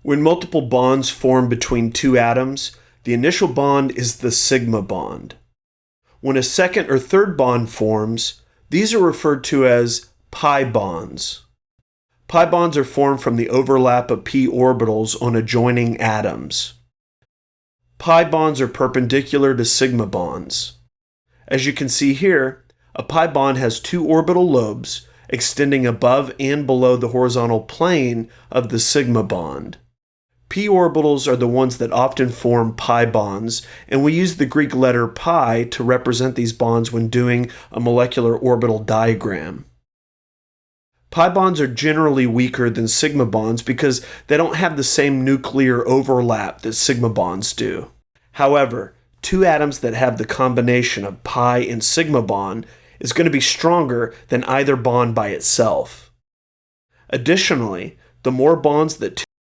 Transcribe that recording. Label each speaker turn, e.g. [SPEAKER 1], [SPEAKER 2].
[SPEAKER 1] When multiple bonds form between two atoms, the initial bond is the sigma bond. When a second or third bond forms, these are referred to as pi bonds. Pi bonds are formed from the overlap of p orbitals on adjoining atoms. Pi bonds are perpendicular to sigma bonds. As you can see here, a pi bond has two orbital lobes extending above and below the horizontal plane of the sigma bond. P orbitals are the ones that often form pi bonds, and we use the Greek letter pi to represent these bonds when doing a molecular orbital diagram. Pi bonds are generally weaker than sigma bonds because they don't have the same nuclear overlap that sigma bonds do. However, two atoms that have the combination of pi and sigma bond is going to be stronger than either bond by itself. Additionally, the more bonds that